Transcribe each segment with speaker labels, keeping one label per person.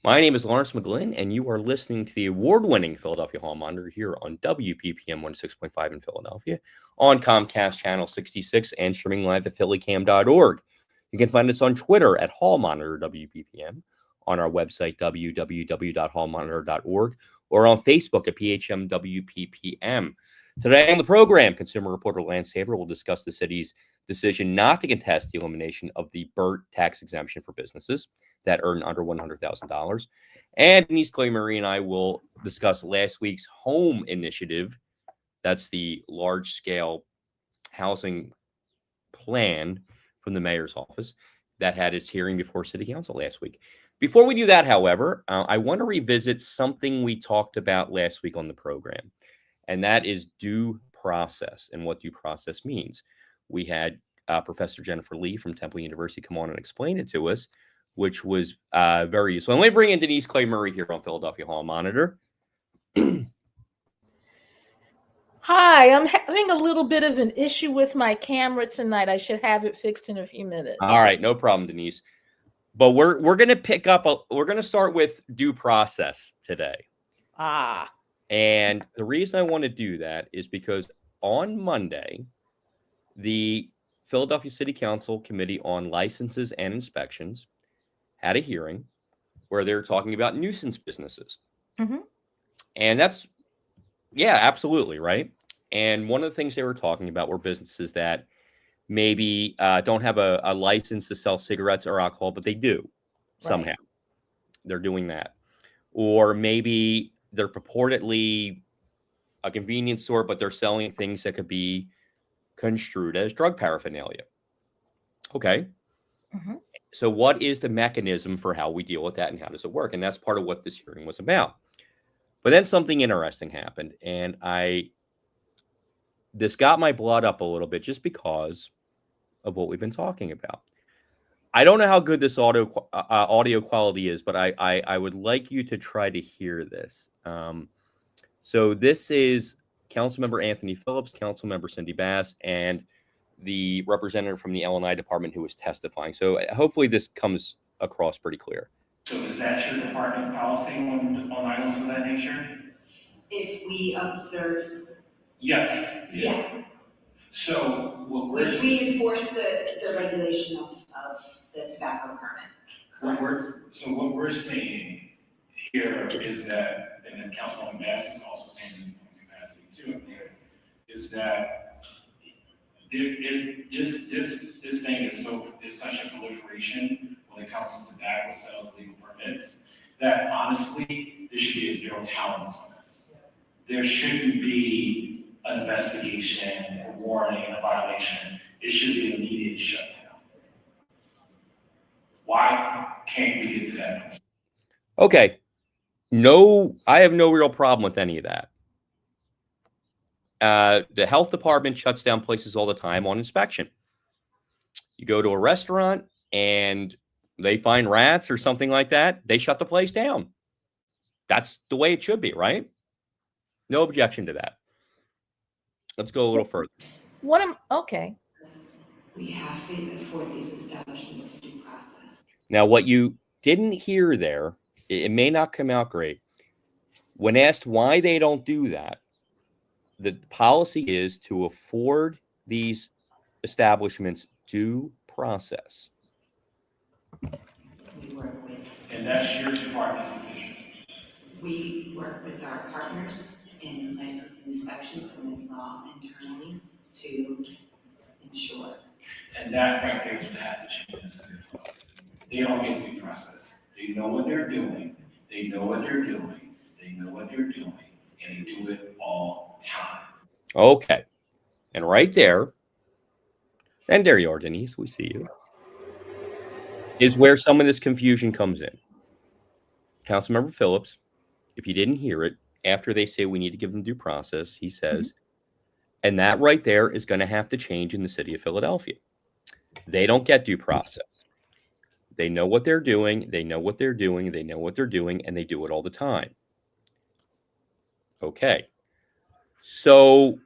Speaker 1: My name is Larry McGlynn, and you are listening to the award-winning Philadelphia Hall Monitor here on WPPM 106.5 in Philadelphia, on Comcast Channel 66, and streaming live at phillycam.org. You can find us on Twitter at Hall Monitor WPPM, on our website www.hallmonitor.org, or on Facebook at PHMWPPM. Today on the program, consumer reporter Lance Haver will discuss the city's decision not to contest the elimination of the BERT tax exemption for businesses that earn under $100,000. And Denise Clay-Murray and I will discuss last week's home initiative. That's the large-scale housing plan from the mayor's office that had its hearing before City Council last week. Before we do that, however, I want to revisit something we talked about last week on the program, and that is due process and what due process means. We had Professor Jennifer Lee from Temple University come on and explain it to us, which was very useful. And let me bring in Denise Clay-Murray here on Philadelphia Hall Monitor.
Speaker 2: Hi, I'm having a little bit of an issue with my camera tonight. I should have it fixed in a few minutes.
Speaker 1: All right, no problem, Denise. But we're going to pick up, we're going to start with due process today. And the reason I want to do that is because on Monday, the Philadelphia City Council Committee on Licenses and Inspections had a hearing where they were talking about nuisance businesses. Mm-hmm. And that's, yeah, absolutely, right? And one of the things they were talking about were businesses that maybe don't have a license to sell cigarettes or alcohol, but they do somehow. Right. They're doing that. Or maybe they're purportedly a convenience store, but they're selling things that could be construed as drug paraphernalia. Okay. Mm-hmm. So what is the mechanism for how we deal with that and how does it work? And that's part of what this hearing was about. But then something interesting happened, and this got my blood up a little bit just because of what we've been talking about. I don't know how good this audio quality is, but I would like you to try to hear this. So this is Councilmember Anthony Phillips, Councilmember Cindy Bass, and the representative from the L&I department who was testifying. So hopefully this comes across pretty clear.
Speaker 3: So is that your department's policy on items of that nature?
Speaker 4: If we observe.
Speaker 3: Yes.
Speaker 4: Yeah.
Speaker 3: So what
Speaker 4: we enforce the regulation of the tobacco permit.
Speaker 3: What we're seeing here is that, and then Councilwoman Bass is also saying this in some capacity too up there, is that this thing is such a proliferation when it comes to tobacco sales, legal permits, that honestly, there should be a zero tolerance on this. There shouldn't be an investigation, a warning, a violation. It should be an immediate shutdown. Why can't we get to that point?
Speaker 1: Okay. No, I have no real problem with any of that. The health department shuts down places all the time on inspection. You go to a restaurant and they find rats or something like that, they shut the place down. That's the way it should be, right? No objection to that. Let's go a little further.
Speaker 2: Okay.
Speaker 4: We have to afford these establishments due process.
Speaker 1: Now, what you didn't hear there, it may not come out great. When asked why they don't do that, the policy is to afford these establishments due process.
Speaker 4: We work with.
Speaker 3: And that's your department's decision.
Speaker 4: We work with our partners in license inspections and with law internally to ensure.
Speaker 3: And that right there is what has to change in the city. They don't get due process. They know what they're doing. They know what they're doing. They know what they're doing. And they do it all the time.
Speaker 1: Okay. And right there, and there you are, Denise, we see you, is where some of this confusion comes in. Councilmember Phillips, if you didn't hear it, after they say we need to give them due process, he says, and that right there is going to have to change in the city of Philadelphia. They don't get due process. They know what they're doing. They know what they're doing. They know what they're doing, and they do it all the time. Okay. So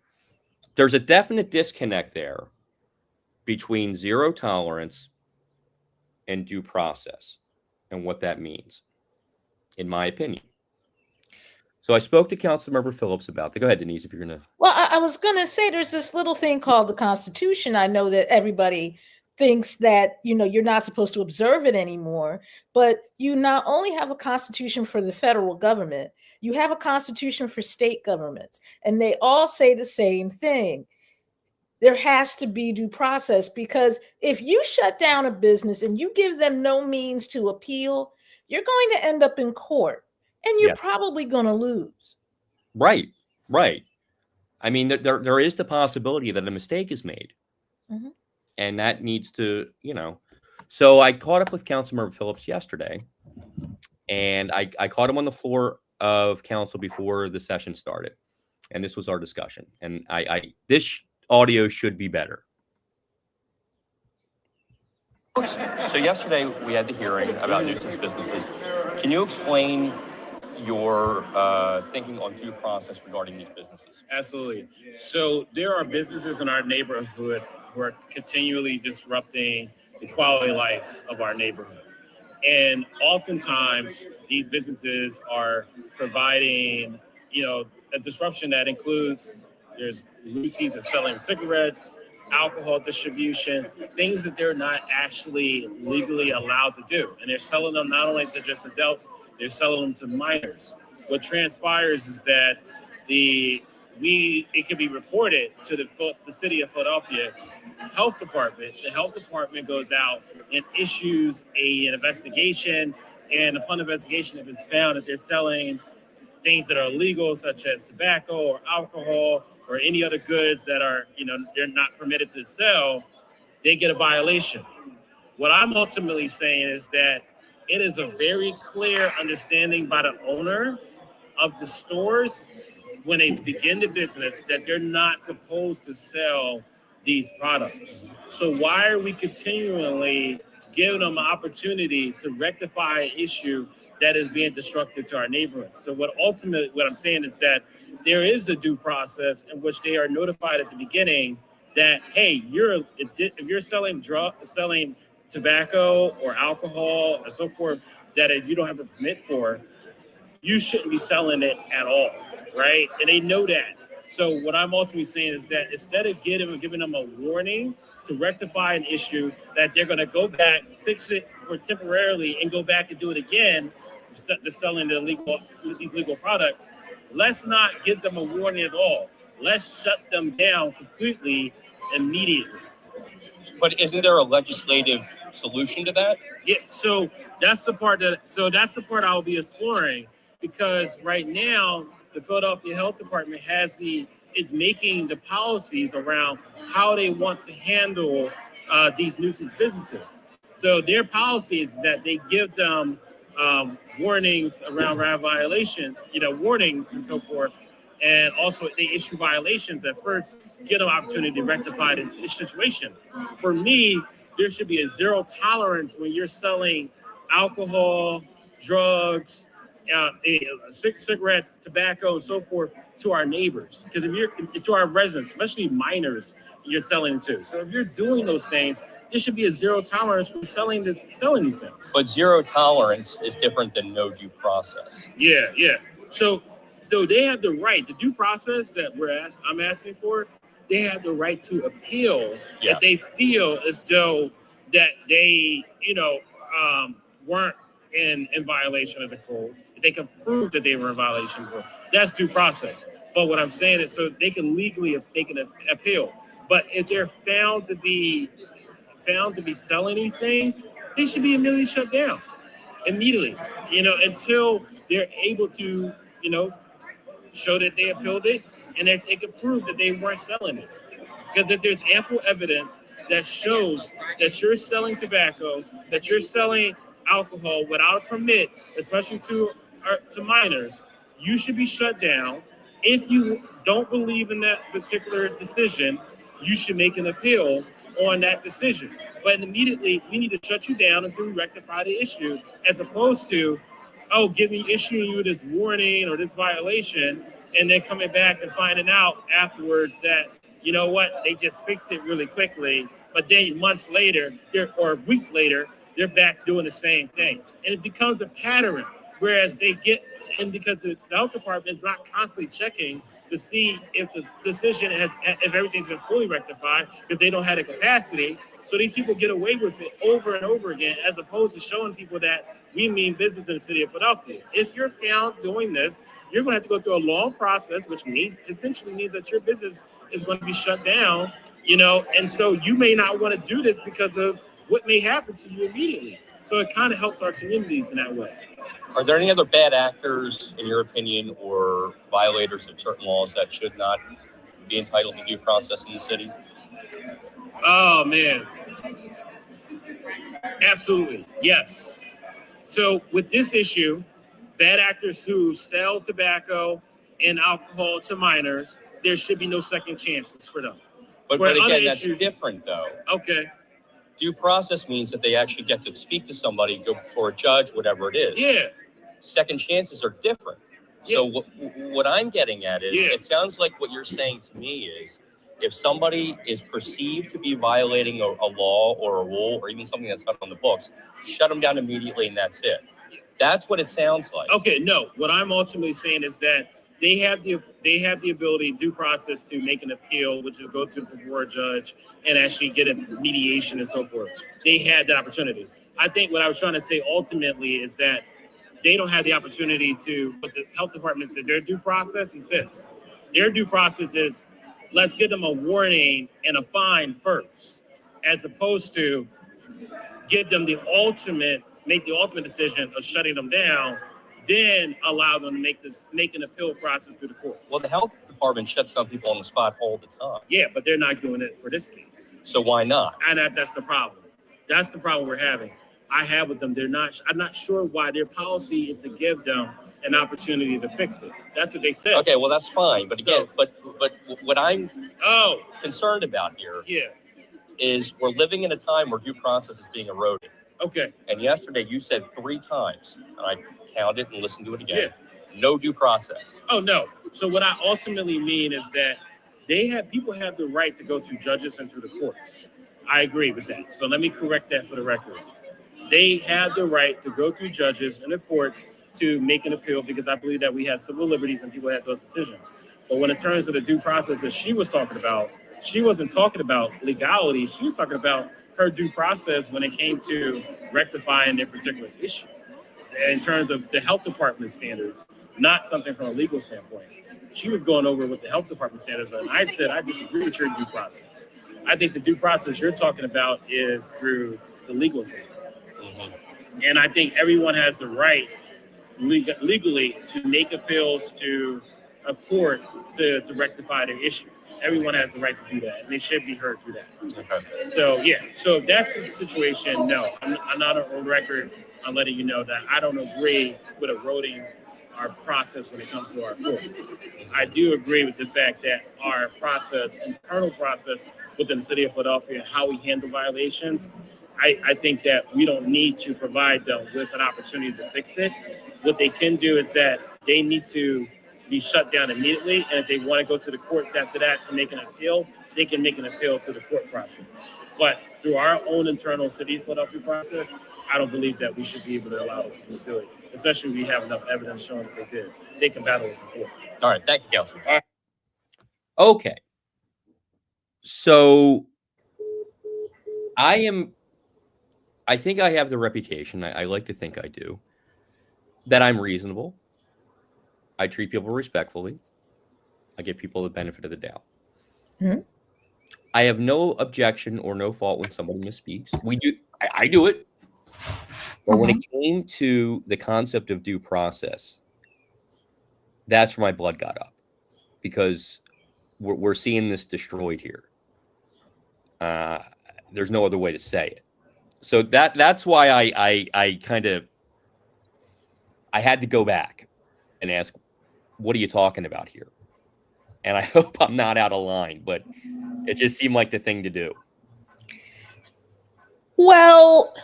Speaker 1: there's a definite disconnect there between zero tolerance and due process and what that means. in my opinion. So I spoke to Councilmember Phillips about that. Go ahead, Denise, if you're going to.
Speaker 2: Well, I was going to say there's this little thing called the Constitution. I know that everybody thinks that, you're not supposed to observe it anymore, but you not only have a constitution for the federal government, you have a constitution for state governments, and they all say the same thing. There has to be due process, because if you shut down a business and you give them no means to appeal, you're going to end up in court, and you're probably going to lose.
Speaker 1: Right. I mean, there is the possibility that a mistake is made. Mm-hmm. And that needs to, So I caught up with Councilmember Phillips yesterday, and I caught him on the floor of council before the session started. And this was our discussion. And this audio should be better. So yesterday we had the hearing about nuisance businesses. Can you explain your thinking on due process regarding these businesses?
Speaker 5: Absolutely. So there are businesses in our neighborhood who are continually disrupting the quality of life of our neighborhood. And oftentimes these businesses are providing, a disruption that includes, there's loosies of selling cigarettes, alcohol distribution, things that they're not actually legally allowed to do. And they're selling them not only to just adults, they're selling them to minors. What transpires is that it can be reported to the city of Philadelphia health department. The health department goes out and issues an investigation. And upon investigation, if it's found that they're selling things that are illegal, such as tobacco or alcohol or any other goods that are, they're not permitted to sell, they get a violation. What I'm ultimately saying is that it is a very clear understanding by the owners of the stores when they begin the business that they're not supposed to sell these products. So why are we continually giving them an opportunity to rectify an issue that is being destructive to our neighborhood? So what I'm saying is that there is a due process in which they are notified at the beginning that, hey, if you're selling tobacco or alcohol or so forth that you don't have a permit for, you shouldn't be selling it at all, right? And they know that. So what I'm ultimately saying is that instead of giving them a warning to rectify an issue, that they're going to go back, fix it for temporarily, and go back and do it again, selling these legal products. Let's not give them a warning at all. Let's shut them down completely immediately.
Speaker 1: But isn't there a legislative solution to that?
Speaker 5: Yeah, so that's the part I'll be exploring, because right now the Philadelphia Health Department is making the policies around how they want to handle these nuisance businesses. So their policy is that they give them warnings around violation, warnings and so forth. And also they issue violations at first, get an opportunity to rectify the situation. For me, there should be a zero tolerance when you're selling alcohol, drugs, cigarettes, tobacco, and so forth to our neighbors. Because to our residents, especially minors, you're selling to. So if you're doing those things, there should be a zero tolerance for selling these things.
Speaker 1: But zero tolerance is different than no due process.
Speaker 5: Yeah. So they have the right, the due process that I'm asking for, they have the right to appeal if they feel as though that they, weren't in violation of the code. If they can prove that they were in violation of the code. That's due process. But what I'm saying is so they can legally make an appeal. But if they're found to be selling these things, they should be immediately shut down. Immediately. Until they're able to, show that they appealed it and that they can prove that they weren't selling it. Because if there's ample evidence that shows that you're selling tobacco, that you're selling alcohol without a permit, especially to minors, you should be shut down. If you don't believe in that particular decision, you should make an appeal on that decision. But immediately, we need to shut you down until we rectify the issue, as opposed to, issuing you this warning or this violation, and then coming back and finding out afterwards that, they just fixed it really quickly, but then months later, or weeks later, they're back doing the same thing. And it becomes a pattern Whereas they get, and because the health department is not constantly checking to see if the decision if everything's been fully rectified, because they don't have the capacity. So these people get away with it over and over again, as opposed to showing people that we mean business in the city of Philadelphia. If you're found doing this, you're going to have to go through a long process, which potentially means that your business is going to be shut down, and so you may not want to do this because of what may happen to you immediately. So it kind of helps our communities in that way.
Speaker 1: Are there any other bad actors, in your opinion, or violators of certain laws that should not be entitled to due process in the city?
Speaker 5: Oh, man. Absolutely. Yes. So with this issue, bad actors who sell tobacco and alcohol to minors, there should be no second chances for them.
Speaker 1: But again, that's different, though.
Speaker 5: Okay.
Speaker 1: Due process means that they actually get to speak to somebody, go before a judge, whatever it is.
Speaker 5: Yeah.
Speaker 1: Second chances are different. So what I'm getting at is, it sounds like what you're saying to me is, if somebody is perceived to be violating a law or a rule or even something that's not on the books, shut them down immediately and that's it. That's what it sounds like.
Speaker 5: Okay, no. What I'm ultimately saying is that they have the ability, due process, to make an appeal, which is go to before a judge and actually get a mediation and so forth. They had that opportunity. I think what I was trying to say ultimately is that they don't have the opportunity to, but the health department said their due process is this. Their due process is, let's give them a warning and a fine first, as opposed to give them make the ultimate decision of shutting them down, then allow them to make an appeal process through the courts.
Speaker 1: Well, the health department shuts down people on the spot all the time.
Speaker 5: Yeah, but they're not doing it for this case.
Speaker 1: So why not?
Speaker 5: And that's the problem. That's the problem we're having. I have with them. I'm not sure why their policy is to give them an opportunity to fix it. That's what they said.
Speaker 1: Okay, well, that's fine. But again, but what I'm concerned about here is we're living in a time where due process is being eroded.
Speaker 5: Okay.
Speaker 1: And yesterday you said 3 times, and I counted and listened to it again, no due process.
Speaker 5: Oh, no. So what I ultimately mean is that people have the right to go to judges and through the courts. I agree with that. So let me correct that for the record. They have the right to go through judges and the courts to make an appeal, because I believe that we have civil liberties and people have those decisions. But when in terms of the due process that she was talking about, she wasn't talking about legality. She was talking about her due process when it came to rectifying their particular issue in terms of the health department standards, not something from a legal standpoint. She was going over what the health department standards are, and I said, I disagree with your due process. I think the due process you're talking about is through the legal system. Mm-hmm. And I think everyone has the right legally to make appeals to a court to rectify their issue. Everyone has the right to do that, and they should be heard through that. Okay. So that's the situation. No, I'm not on record on letting you know that I don't agree with eroding our process when it comes to our courts. I do agree with the fact that our internal process within the city of Philadelphia, and how we handle violations, I think that we don't need to provide them with an opportunity to fix it. What they can do is that they need to be shut down immediately, and if they want to go to the courts after that to make an appeal, they can make an appeal through the court process. But through our own internal city of Philadelphia process, I don't believe that we should be able to allow us to do it, especially if we have enough evidence showing that they did. They can battle us in court.
Speaker 1: All right, thank you, Councilman. All right. Okay. So I think I have the reputation, I like to think I do, that I'm reasonable. I treat people respectfully. I give people the benefit of the doubt. Mm-hmm. I have no objection or no fault when somebody misspeaks. I do it. But when it came to the concept of due process, that's where my blood got up, because we're seeing this destroyed here. There's no other way to say it. So that's why I had to go back and ask, what are you talking about here? And I hope I'm not out of line, but it just seemed like the thing to do.
Speaker 2: Well,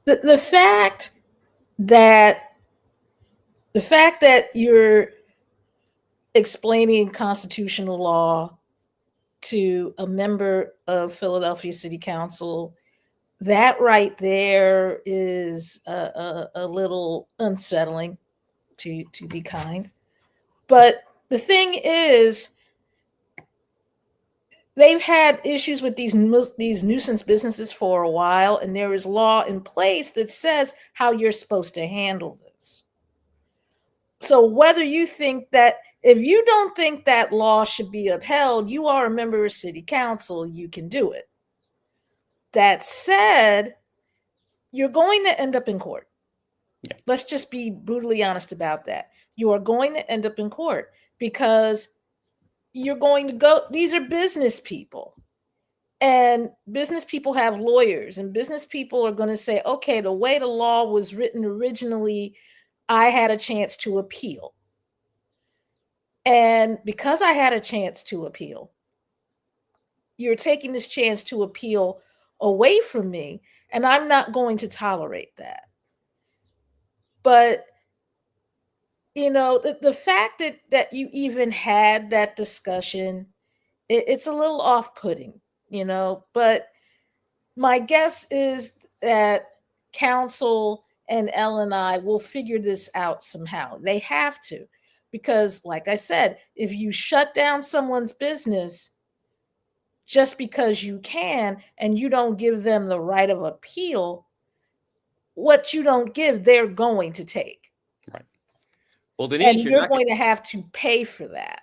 Speaker 2: the fact that you're explaining constitutional law to a member of Philadelphia City Council that right there is a little unsettling, to be kind. But the thing is, they've had issues with these nuisance businesses for a while, and there is law in place that says how you're supposed to handle this. So whether you think that, if you don't think that law should be upheld, you are a member of city council, you can do it. That said, you're going to end up in court.
Speaker 1: Yeah.
Speaker 2: Let's just be brutally honest about that. You are going to end up in court because you're going to go, these are business people. And business people have lawyers, and business people are going to say, okay, the way the law was written originally, I had a chance to appeal. And because I had a chance to appeal, you're taking this chance to appeal away from me, and I'm not going to tolerate that. But, you know, the fact that you even had that discussion, it's a little off-putting, you know, but my guess is that council and L&I will figure this out somehow. They have to, because like I said, if you shut down someone's business just because you can, and you don't give them the right of appeal, what you don't give, they're going to take.
Speaker 1: Right. Well, Denise,
Speaker 2: And you're going to have to pay for that.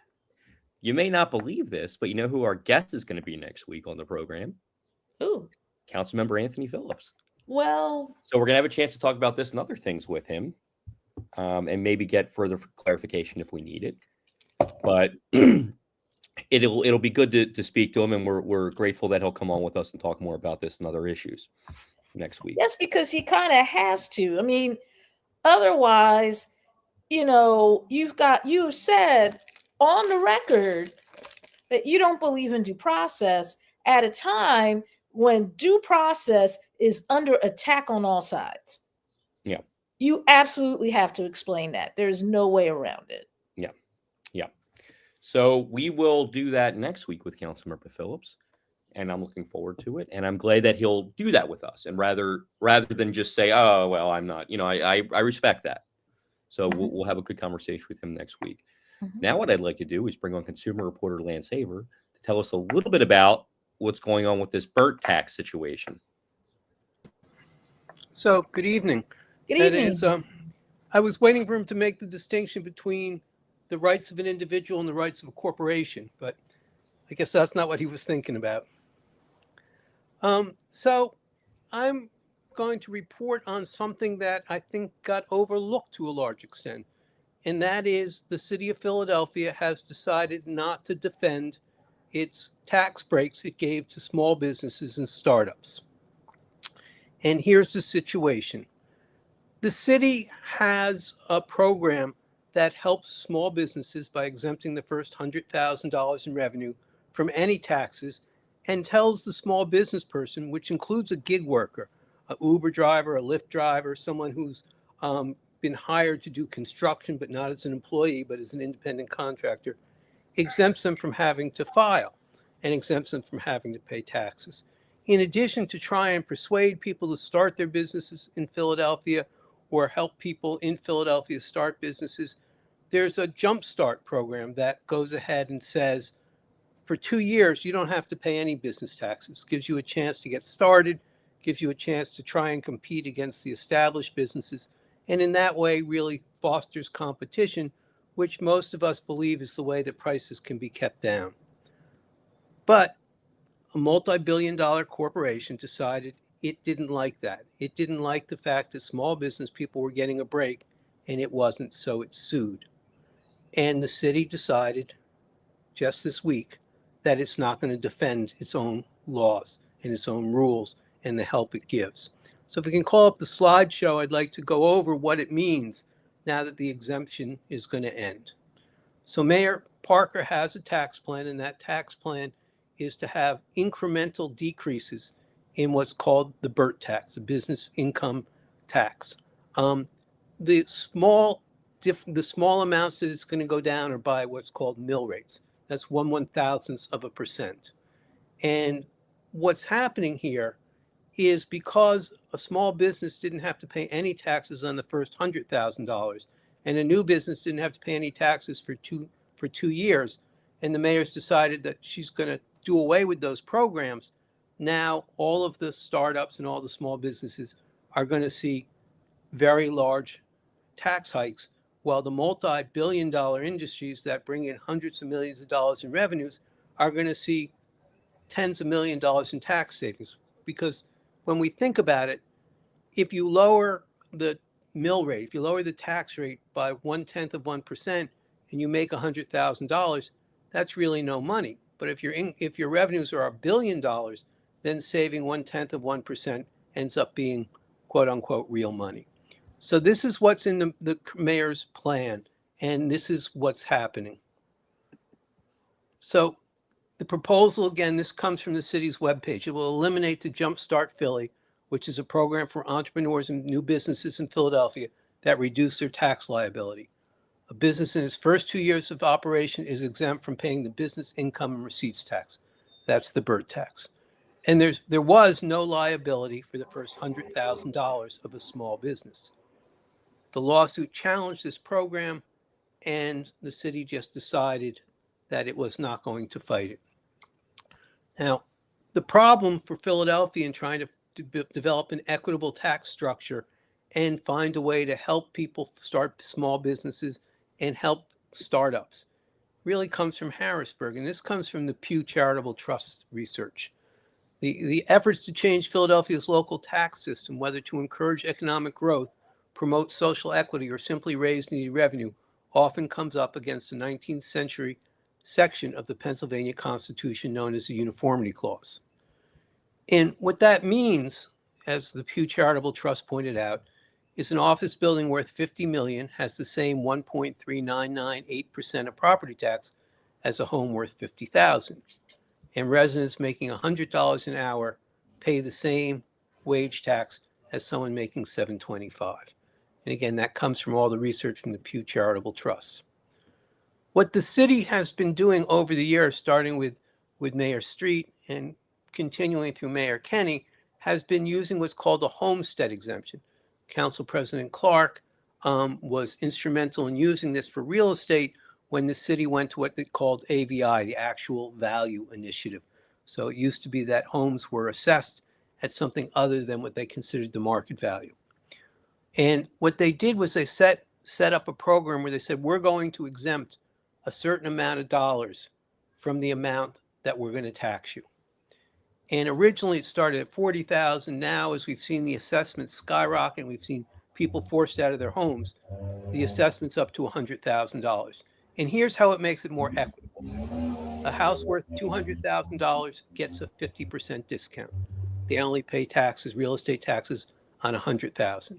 Speaker 1: You may not believe this, but you know who our guest is going to be next week on the program?
Speaker 2: Ooh.
Speaker 1: Councilmember Anthony Phillips.
Speaker 2: Well,
Speaker 1: so we're going to have a chance to talk about this and other things with him, and maybe get further clarification if we need it. But it'll be good to speak to him, and we're grateful that he'll come on with us and talk more about this and other issues next week.
Speaker 2: yes, because he kind of has to. I mean, otherwise, you know, you've said on the record that you don't believe in due process at a time when due process is under attack on all sides.
Speaker 1: Yeah.
Speaker 2: You absolutely have to explain that. There's no way around it.
Speaker 1: Yeah. Yeah. So we will do that next week with Councilmember Phillips, and I'm looking forward to it. And I'm glad that he'll do that with us, and rather than just say, oh, well, I'm not, you know, I respect that. So we'll have a good conversation with him next week. Now, what I'd like to do is bring on consumer reporter Lance Haver to tell us a little bit about what's going on with this BERT tax situation.
Speaker 6: So, good evening.
Speaker 2: Good evening.
Speaker 6: That is, I was waiting for him to make the distinction between the rights of an individual and the rights of a corporation, but I guess that's not what he was thinking about. So, I'm going to report on something that I think got overlooked to a large extent, and that is the city of Philadelphia has decided not to defend its tax breaks it gave to small businesses and startups. And here's the situation. The city has a program that helps small businesses by exempting the first $100,000 in revenue from any taxes, and tells the small business person, which includes a gig worker, an Uber driver, a Lyft driver, someone who's been hired to do construction, but not as an employee, but as an independent contractor, exempts them from having to file and exempts them from having to pay taxes. In addition, to try and persuade people to start their businesses in Philadelphia or help people in Philadelphia start businesses, there's a Jumpstart program that goes ahead and says, for 2 years, you don't have to pay any business taxes. Gives you a chance to get started, gives you a chance to try and compete against the established businesses, and in that way really fosters competition, which most of us believe is the way that prices can be kept down. But a multi-billion-dollar corporation decided it didn't like that. It didn't like the fact that small business people were getting a break, and it wasn't, so it sued. And the city decided just this week that it's not going to defend its own laws and its own rules and the help it gives. So if we can call up the slideshow, I'd like to go over what it means now that the exemption is going to end. So Mayor Parker has a tax plan, and that tax plan is to have incremental decreases in what's called the BERT tax, the business income tax. The small amounts that it's going to go down are by what's called mill rates. That's 1/1000th of a percent. And what's happening here is because a small business didn't have to pay any taxes on the first $100,000, and a new business didn't have to pay any taxes for 2 years, and the mayor's decided that she's going to do away with those programs. Now all of the startups and all the small businesses are going to see very large tax hikes, while the multi-billion-dollar industries that bring in hundreds of millions of dollars in revenues are going to see tens of millions of dollars in tax savings. Because when we think about it, if you lower the mill rate, if you lower the tax rate by 0.1% and you make $100,000, that's really no money. But if your revenues are $1 billion, then saving 0.1% ends up being quote unquote real money. So this is what's in the mayor's plan, and this is what's happening. So the proposal, again, this comes from the city's webpage. It will eliminate the Jumpstart Philly, which is a program for entrepreneurs and new businesses in Philadelphia that reduce their tax liability. A business in its first 2 years of operation is exempt from paying the business income and receipts tax. That's the BERT tax. And there was no liability for the first $100,000 of a small business. The lawsuit challenged this program, and the city just decided that it was not going to fight it. Now, the problem for Philadelphia in trying to develop an equitable tax structure and find a way to help people start small businesses and help startups really comes from Harrisburg, and this comes from the Pew Charitable Trust research. The efforts to change Philadelphia's local tax system, whether to encourage economic growth, promote social equity, or simply raise needed revenue, often comes up against the 19th century section of the Pennsylvania Constitution known as the Uniformity Clause. And what that means, as the Pew Charitable Trust pointed out, is an office building worth $50 million has the same 1.3998% of property tax as a home worth $50,000. And residents making $100 an hour pay the same wage tax as someone making $725. And again, that comes from all the research from the Pew Charitable Trust. What the city has been doing over the years, starting with Mayor Street and continuing through Mayor Kenny, has been using what's called a homestead exemption. Council President Clark was instrumental in using this for real estate when the city went to what they called AVI, the Actual Value Initiative. So it used to be that homes were assessed at something other than what they considered the market value. And what they did was they set up a program where they said, we're going to exempt a certain amount of dollars from the amount that we're going to tax you. And originally it started at $40,000. Now, as we've seen the assessments skyrocket, and we've seen people forced out of their homes, the assessment's up to $100,000. And here's how it makes it more equitable. A house worth $200,000 gets a 50% discount. They only pay taxes, real estate taxes, on $100,000.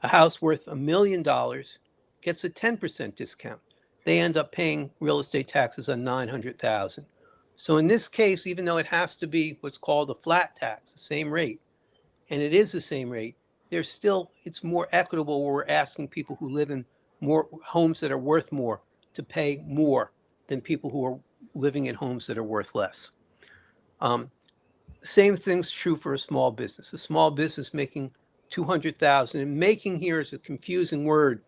Speaker 6: A house worth $1 million gets a 10% discount. They end up paying real estate taxes on $900,000. So in this case, even though it has to be what's called a flat tax, the same rate, and it is the same rate, it's more equitable where we're asking people who live in more homes that are worth more to pay more than people who are living in homes that are worth less. Same thing's true for a small business. A small business making $200,000, and making here is a confusing word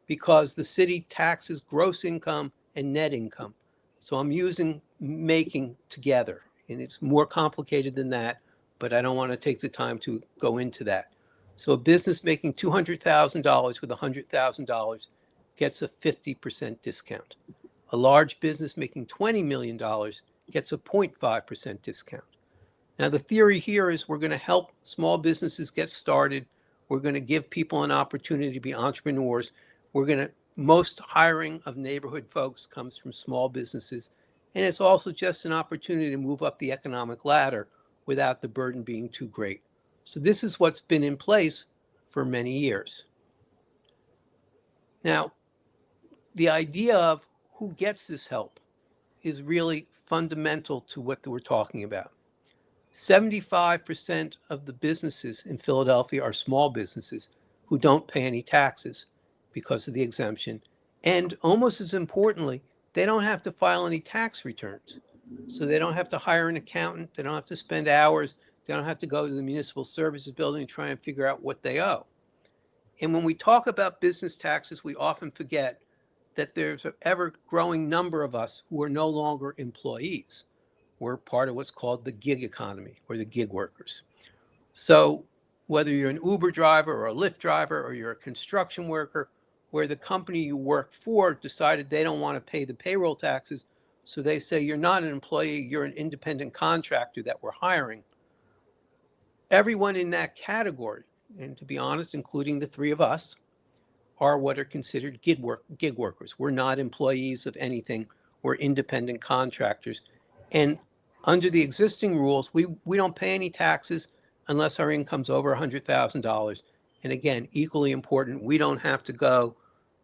Speaker 6: because the city taxes gross income and net income. So I'm using making together, and it's more complicated than that, but I don't want to take the time to go into that. So a business making $200,000 with $100,000 gets a 50% discount. A large business making $20 million gets a 0.5% discount. Now, the theory here is we're going to help small businesses get started. We're going to give people an opportunity to be entrepreneurs. Most hiring of neighborhood folks comes from small businesses. And it's also just an opportunity to move up the economic ladder without the burden being too great. So this is what's been in place for many years. Now, the idea of who gets this help is really fundamental to what we're talking about. 75% of the businesses in Philadelphia are small businesses who don't pay any taxes because of the exemption. And almost as importantly, they don't have to file any tax returns. So they don't have to hire an accountant. They don't have to spend hours. They don't have to go to the municipal services building and try and figure out what they owe. And when we talk about business taxes, we often forget that there's an ever-growing number of us who are no longer employees. We're part of what's called the gig economy, or the gig workers. So whether you're an Uber driver or a Lyft driver, or you're a construction worker, where the company you work for decided they don't want to pay the payroll taxes, so they say you're not an employee, you're an independent contractor that we're hiring. Everyone in that category, and to be honest, including the three of us, are what are considered gig workers. We're not employees of anything. We're independent contractors. And under the existing rules, we don't pay any taxes unless our income's over $100,000. And again, equally important, we don't have to go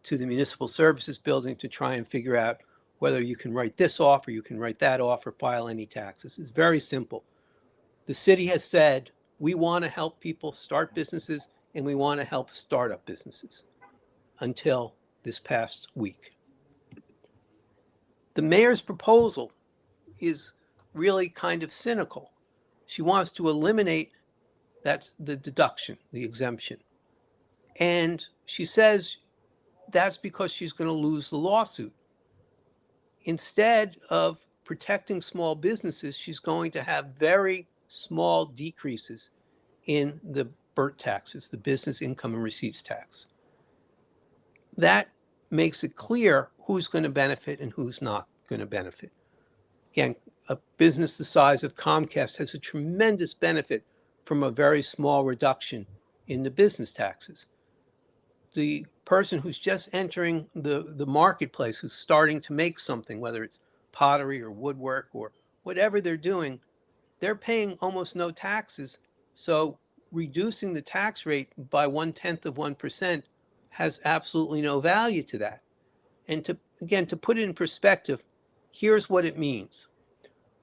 Speaker 6: to the municipal services building to try and figure out whether you can write this off or you can write that off or file any taxes. It's very simple. The city has said, we want to help people start businesses and we want to help startup businesses until this past week. The mayor's proposal is really kind of cynical. She wants to eliminate the deduction, the exemption. And she says that's because she's going to lose the lawsuit. Instead of protecting small businesses, she's going to have very small decreases in the BIRT taxes, the business income and receipts tax. That makes it clear who's going to benefit and who's not going to benefit. Again, a business the size of Comcast has a tremendous benefit from a very small reduction in the business taxes. The person who's just entering the marketplace, who's starting to make something, whether it's pottery or woodwork or whatever they're doing, they're paying almost no taxes. So reducing the tax rate by 0.1% has absolutely no value to that. And to put it in perspective, here's what it means.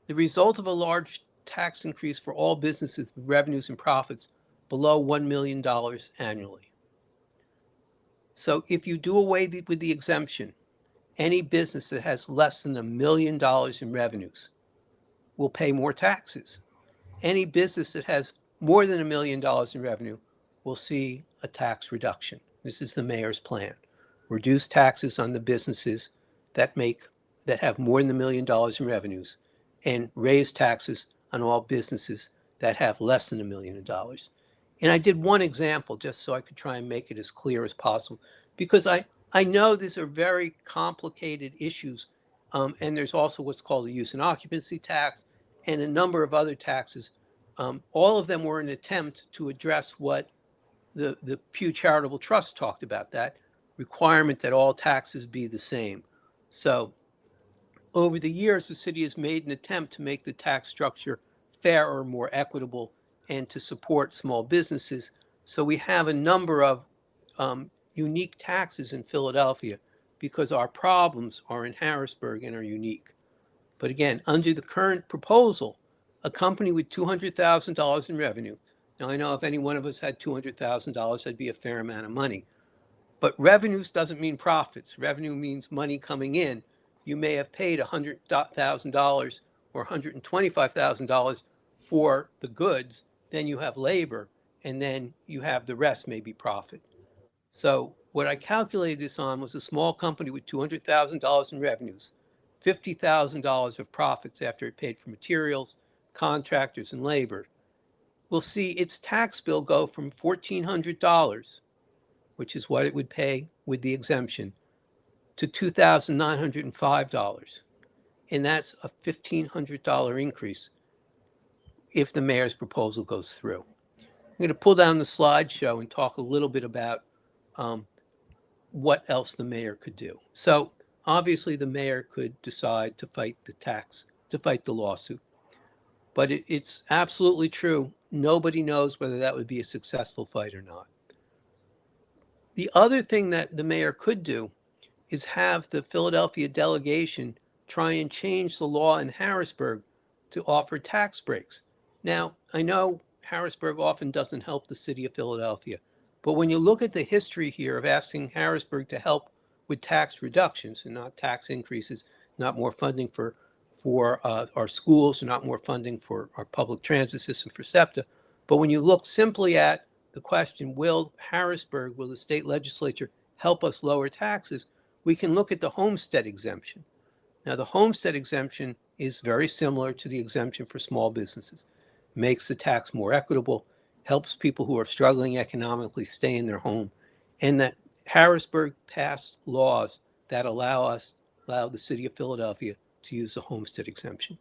Speaker 6: The result of a large tax increase for all businesses with revenues and profits below $1 million annually. So if you do away with the exemption, any business that has less than $1 million in revenues will pay more taxes. Any business that has more than $1 million in revenue will see a tax reduction. This is the mayor's plan. Reduce taxes on the businesses that have more than $1 million in revenues, and raise taxes on all businesses that have less than $1 million. And I did one example just so I could try and make it as clear as possible, because I know these are very complicated issues. And there's also what's called the use and occupancy tax and a number of other taxes. All of them were an attempt to address what the Pew Charitable Trust talked about, that requirement that all taxes be the same. So over the years, the city has made an attempt to make the tax structure fairer, more equitable, and to support small businesses. So we have a number of unique taxes in Philadelphia because our problems are in Harrisburg and are unique. But again, under the current proposal, a company with $200,000 in revenue, now I know if any one of us had $200,000, that'd be a fair amount of money. But revenues doesn't mean profits. Revenue means money coming in. You may have paid $100,000 or $125,000 for the goods, then you have labor, and then you have the rest maybe profit. So what I calculated this on was a small company with $200,000 in revenues, $50,000 of profits after it paid for materials, contractors, and labor. We'll see its tax bill go from $1,400, which is what it would pay with the exemption, to $2,905. And that's a $1,500 increase if the mayor's proposal goes through. I'm going to pull down the slideshow and talk a little bit about what else the mayor could do. So obviously the mayor could decide to fight the lawsuit. But it's absolutely true. Nobody knows whether that would be a successful fight or not. The other thing that the mayor could do is have the Philadelphia delegation try and change the law in Harrisburg to offer tax breaks. Now, I know Harrisburg often doesn't help the city of Philadelphia, but when you look at the history here of asking Harrisburg to help with tax reductions and not tax increases, not more funding for for our schools, they're not more funding for our public transit system for SEPTA. But when you look simply at the question, will Harrisburg, will the state legislature help us lower taxes, we can look at the homestead exemption. Now, the homestead exemption is very similar to the exemption for small businesses. Makes the tax more equitable, helps people who are struggling economically stay in their home, and that Harrisburg passed laws that allow the city of Philadelphia to use the homestead exemption.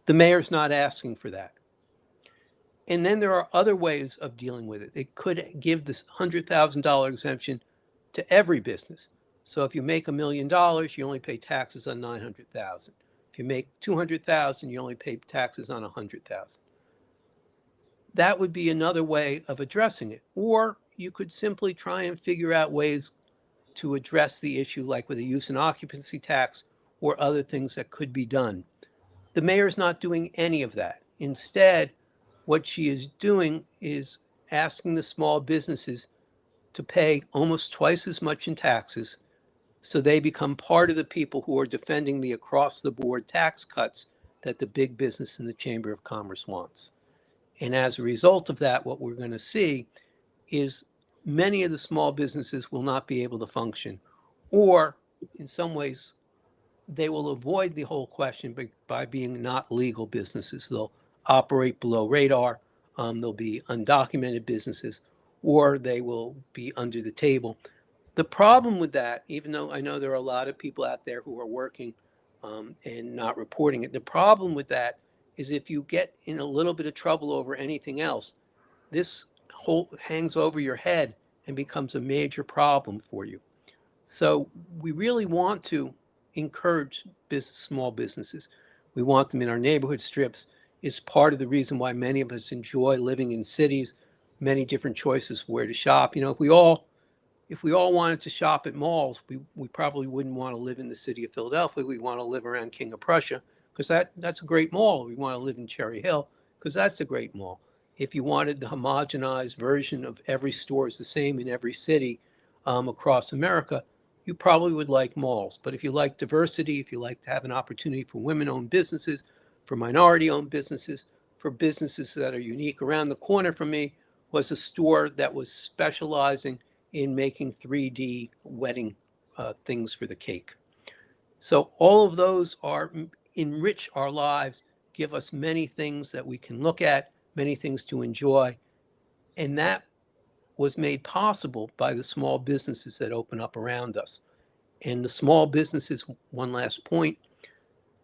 Speaker 6: The mayor's not asking for that. And then there are other ways of dealing with it. It could give this $100,000 exemption to every business. So if you make $1 million, you only pay taxes on $900,000. If you make $200,000, you only pay taxes on $100,000. That would be another way of addressing it. Or you could simply try and figure out ways to address the issue, like with a use and occupancy tax or other things that could be done. The mayor's not doing any of that. Instead, what she is doing is asking the small businesses to pay almost twice as much in taxes, so they become part of the people who are defending the across-the-board tax cuts that the big business and the Chamber of Commerce wants. And as a result of that, what we're going to see is many of the small businesses will not be able to function, or in some ways, they will avoid the whole question by being not legal businesses. They'll operate below radar, they'll be undocumented businesses, or they will be under the table. The problem with that, even though I know there are a lot of people out there who are working and not reporting it, the problem with that is if you get in a little bit of trouble over anything else, this whole hangs over your head and becomes a major problem for you. So we really want to encourage small businesses. We want them in our neighborhood strips. It's part of the reason why many of us enjoy living in cities, many different choices of where to shop. You know, if we all wanted to shop at malls, we probably wouldn't want to live in the city of Philadelphia. We want to live around King of Prussia because that's a great mall. We want to live in Cherry Hill because that's a great mall. If you wanted the homogenized version of every store is the same in every city across America, you probably would like malls. But if you like diversity, if you like to have an opportunity for women-owned businesses, for minority-owned businesses, for businesses that are unique, around the corner from me was a store that was specializing in making 3D wedding things for the cake. So all of those enrich our lives, give us many things that we can look at, many things to enjoy. And that was made possible by the small businesses that open up around us. And the small businesses, one last point,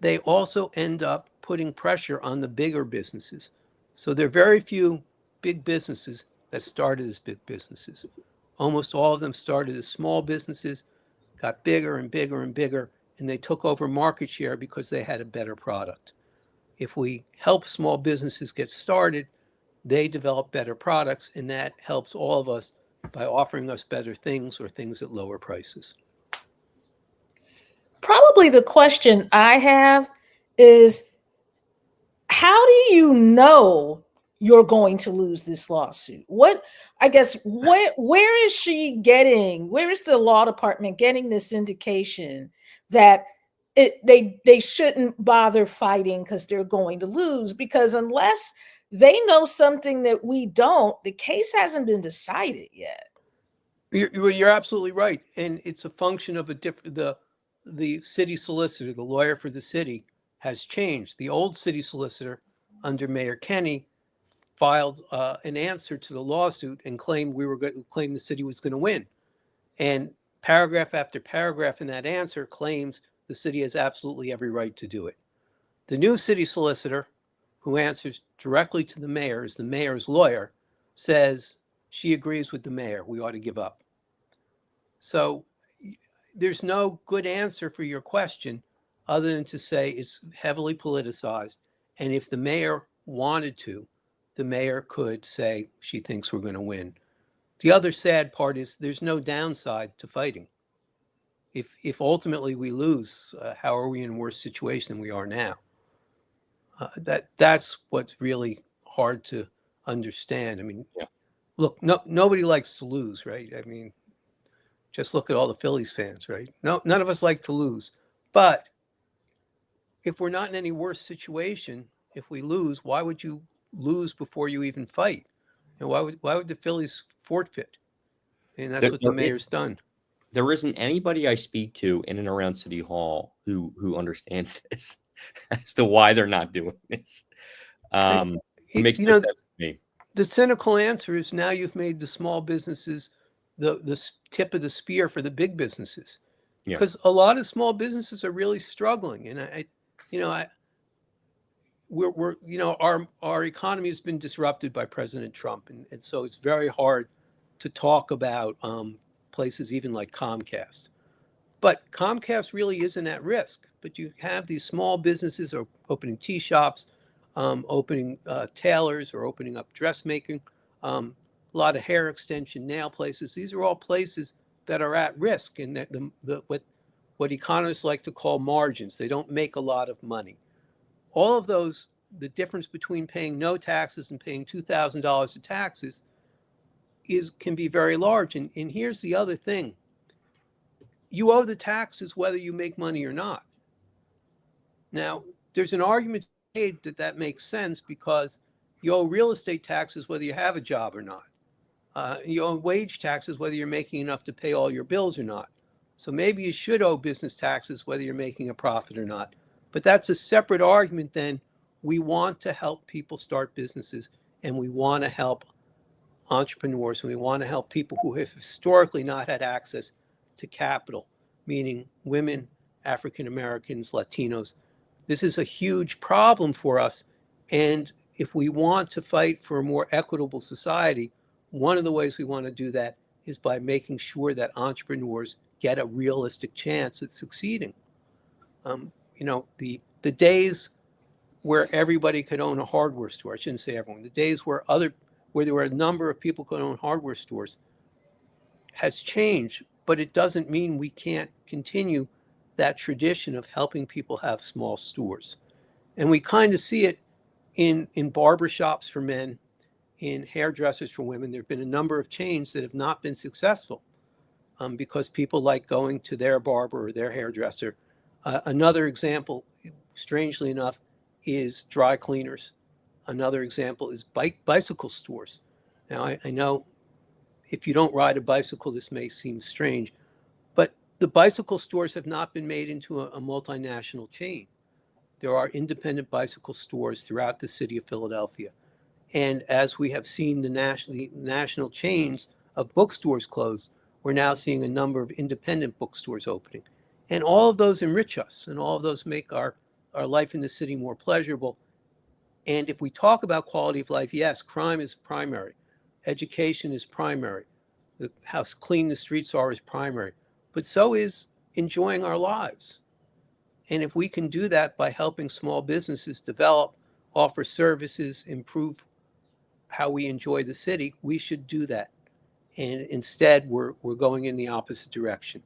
Speaker 6: they also end up putting pressure on the bigger businesses. So there are very few big businesses that started as big businesses. Almost all of them started as small businesses, got bigger and bigger and bigger, and they took over market share because they had a better product. If we help small businesses get started, they develop better products, and that helps all of us by offering us better things or things at lower prices.
Speaker 2: Probably the question I have is, how do you know you're going to lose this lawsuit? Where is the law department getting this indication that they shouldn't bother fighting because they're going to lose? Because unless they know something that we don't, the case hasn't been decided yet.
Speaker 6: You're absolutely right. And it's a function of the city solicitor, the lawyer for the city, has changed. The old city solicitor under Mayor Kenny filed an answer to the lawsuit and claimed the city was going to win. And paragraph after paragraph in that answer claims the city has absolutely every right to do it. The new city solicitor, who answers directly to the mayor, is the mayor's lawyer, says she agrees with the mayor. We ought to give up. So there's no good answer for your question other than to say it's heavily politicized. And if the mayor wanted to, the mayor could say she thinks we're going to win. The other sad part is there's no downside to fighting. If ultimately we lose, how are we in a worse situation than we are now? That's what's really hard to understand. I mean, yeah. Look, nobody likes to lose, right? I mean, just look at all the Phillies fans, right? No, none of us like to lose. But if we're not in any worse situation, if we lose, why would you lose before you even fight? And why would the Phillies forfeit? And that's what the mayor's done.
Speaker 1: There isn't anybody I speak to in and around City Hall who understands this as to why they're not doing this. It makes no sense to me.
Speaker 6: The cynical answer is now you've made the small businesses the tip of the spear for the big businesses, because a lot of small businesses are really struggling. And our economy has been disrupted by President Trump, and so it's very hard to talk about places even like Comcast. But Comcast really isn't at risk. But you have these small businesses are opening tea shops, opening tailors, or opening up dressmaking, a lot of hair extension, nail places. These are all places that are at risk, and that what economists like to call margins. They don't make a lot of money. All of those, the difference between paying no taxes and paying $2,000 of taxes can be very large. And here's the other thing. You owe the taxes whether you make money or not. Now, there's an argument made that makes sense because you owe real estate taxes whether you have a job or not. You owe wage taxes whether you're making enough to pay all your bills or not. So maybe you should owe business taxes whether you're making a profit or not. But that's a separate argument than we want to help people start businesses, and we want to help entrepreneurs, and we want to help people who have historically not had access to capital, meaning women, African Americans, Latinos. This is a huge problem for us. And if we want to fight for a more equitable society, one of the ways we want to do that is by making sure that entrepreneurs get a realistic chance at succeeding. The days where everybody could own a hardware store, I shouldn't say everyone, the days where there were a number of people could own hardware stores has changed, but it doesn't mean we can't continue that tradition of helping people have small stores. And we kind of see it in barbershops for men, in hairdressers for women. There have been a number of chains that have not been successful because people like going to their barber or their hairdresser. Another example, strangely enough, is dry cleaners. Another example is bicycle stores. Now, I know if you don't ride a bicycle, this may seem strange, but the bicycle stores have not been made into a multinational chain. There are independent bicycle stores throughout the city of Philadelphia. And as we have seen the national chains of bookstores close, we're now seeing a number of independent bookstores opening. And all of those enrich us, and all of those make our life in the city more pleasurable. And if we talk about quality of life, yes, crime is primary. Education is primary. How clean the streets are is primary. But so is enjoying our lives. And if we can do that by helping small businesses develop, offer services, improve how we enjoy the city, we should do that. And instead, we're going in the opposite direction.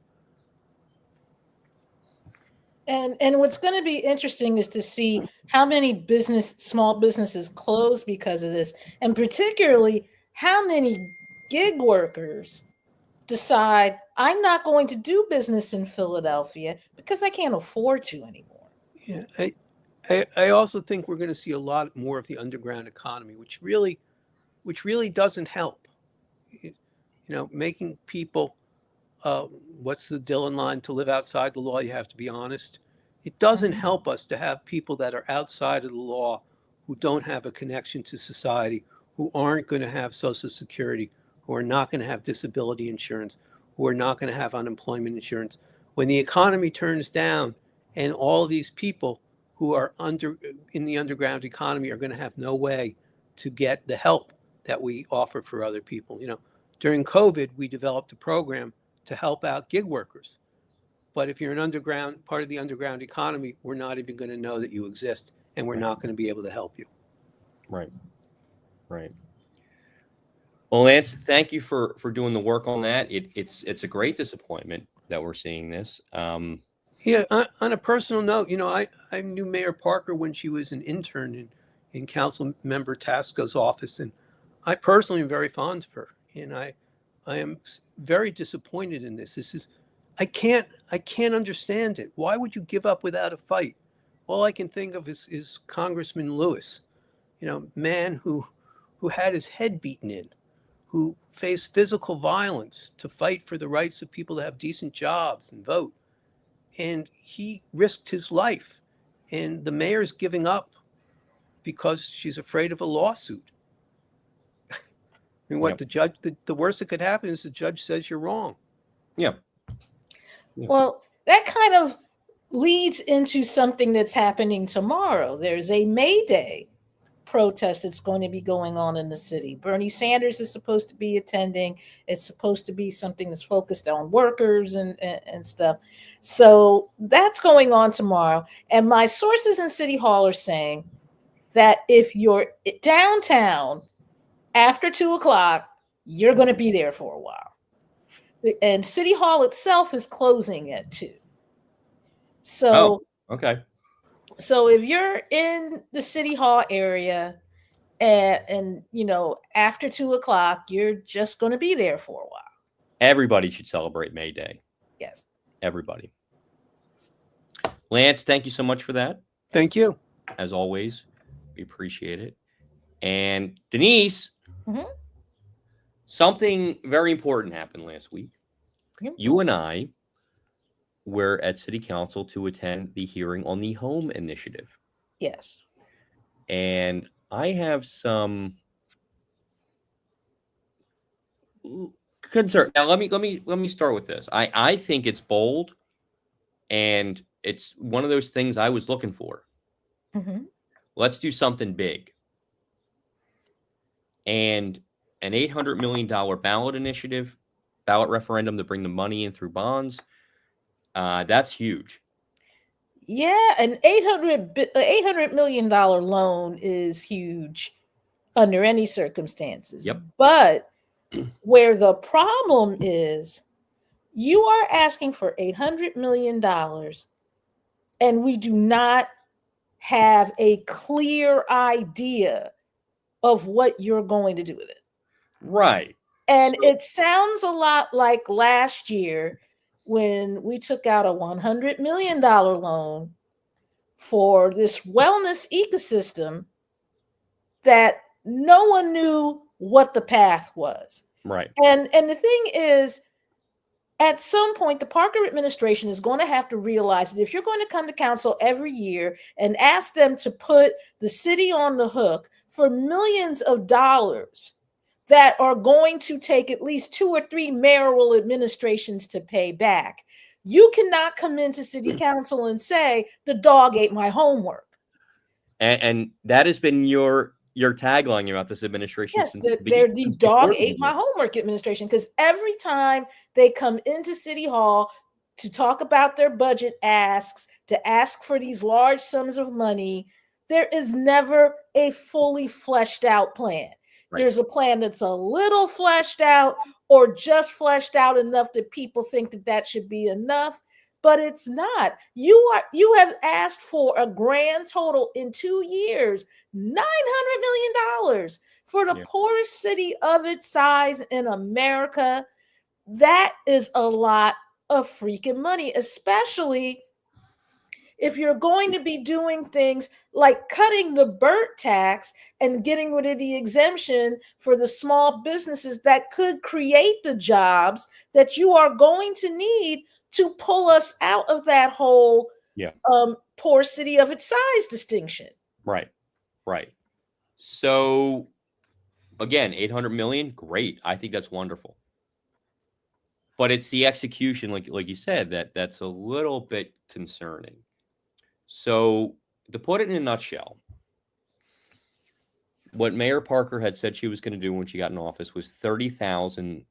Speaker 2: And what's going to be interesting is to see how many small businesses close because of this, and particularly how many gig workers decide I'm not going to do business in Philadelphia because I can't afford to anymore.
Speaker 6: Yeah, I also think we're going to see a lot more of the underground economy, which really doesn't help. Making people, what's the Dylan line? To live outside the law, you have to be honest. It doesn't help us to have people that are outside of the law, who don't have a connection to society, who aren't going to have Social Security, who are not going to have disability insurance, who are not going to have unemployment insurance. When the economy turns down and all of these people who are in the underground economy are going to have no way to get the help that we offer for other people. During COVID, we developed a program to help out gig workers. But if you're an part of the underground economy, we're not even going to know that you exist, and we're not going to be able to help you.
Speaker 1: Right. Well, Lance, thank you for doing the work on that. It's a great disappointment that we're seeing this.
Speaker 6: Yeah. On a personal note, I knew Mayor Parker when she was an intern in Council Member Tasco's office, and I personally am very fond of her. And I am very disappointed in this. I can't understand it. Why would you give up without a fight? all I can think of is Congressman Lewis, man who had his head beaten in, who faced physical violence to fight for the rights of people to have decent jobs and vote. And he risked his life. And the mayor's giving up because she's afraid of a lawsuit. I mean, what
Speaker 1: Yep.
Speaker 6: the judge, the worst that could happen is the judge says you're wrong.
Speaker 1: Yeah.
Speaker 2: Well, that kind of leads into something that's happening tomorrow. There's a May Day protest that's going to be going on in the city. Bernie Sanders is supposed to be attending. It's supposed to be something that's focused on workers and stuff. So that's going on tomorrow. And my sources in City Hall are saying that if you're downtown after 2:00, you're going to be there for a while. And City Hall itself is closing at 2. So,
Speaker 1: Okay.
Speaker 2: so if you're in the City Hall area and after 2:00, you're just going to be there for a while.
Speaker 1: Everybody should celebrate May Day.
Speaker 2: Yes.
Speaker 1: Everybody. Lance, thank you so much for that.
Speaker 6: Thank you.
Speaker 1: As always, we appreciate it. And Denise,
Speaker 2: Mhm.
Speaker 1: something very important happened last week.
Speaker 2: Yep.
Speaker 1: You and I were at City Council to attend the hearing on the home initiative.
Speaker 2: Yes.
Speaker 1: And I have some concern. Now, let me start with this. I think it's bold, and it's one of those things I was looking for.
Speaker 2: Mhm.
Speaker 1: Let's do something big. And an $800 million ballot referendum to bring the money in through bonds. That's huge.
Speaker 2: Yeah, an $800 million loan is huge under any circumstances.
Speaker 1: Yep.
Speaker 2: But where the problem is, you are asking for $800 million, and we do not have a clear idea of what you're going to do with it.
Speaker 1: Right.
Speaker 2: And
Speaker 1: So-
Speaker 2: it sounds a lot like last year when we took out a $100 million loan for this wellness ecosystem that no one knew what the path was.
Speaker 1: Right.
Speaker 2: And the thing is, at some point, the Parker administration is going to have to realize that if you're going to come to council every year and ask them to put the city on the hook for millions of dollars that are going to take at least 2 or 3 mayoral administrations to pay back, you cannot come into city council and say, the dog ate my homework.
Speaker 1: And that has been your tagline about this administration.
Speaker 2: Yes,
Speaker 1: since
Speaker 2: they're the
Speaker 1: since
Speaker 2: dog
Speaker 1: before the
Speaker 2: ate my
Speaker 1: beginning.
Speaker 2: homework administration, because every time they come into City Hall to talk about their budget asks, to ask for these large sums of money, there is never a fully fleshed out plan.
Speaker 1: Right.
Speaker 2: There's a plan that's a little fleshed out or just fleshed out enough that people think that should be enough, but it's not. You have asked for a grand total in 2 years, $900 million for the poorest city of its size in America. That is a lot of freaking money, especially if you're going to be doing things like cutting the BERT tax and getting rid of the exemption for the small businesses that could create the jobs that you are going to need to pull us out of that whole poor city of its size distinction.
Speaker 1: Right. So again, 800 million, great. I think that's wonderful. But it's the execution, like you said, that's a little bit concerning. So to put it in a nutshell, what Mayor Parker had said she was going to do when she got in office was 30,000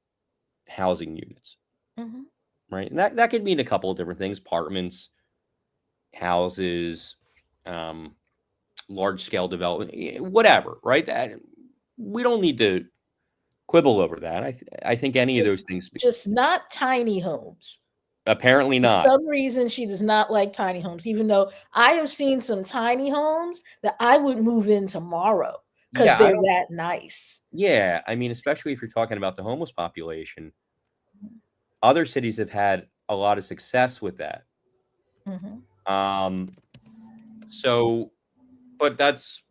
Speaker 1: housing units.
Speaker 2: Mm-hmm.
Speaker 1: Right. And that could mean a couple of different things: apartments, houses, large scale development, whatever. Right. We don't need to quibble over that. I think any of those things.
Speaker 2: Just not tiny homes.
Speaker 1: Apparently not.
Speaker 2: For some reason, she does not like tiny homes, even though I have seen some tiny homes that I would move in tomorrow because they're that nice.
Speaker 1: Yeah. I mean, especially if you're talking about the homeless population, other cities have had a lot of success with that.
Speaker 2: Mm-hmm.
Speaker 1: So, but that's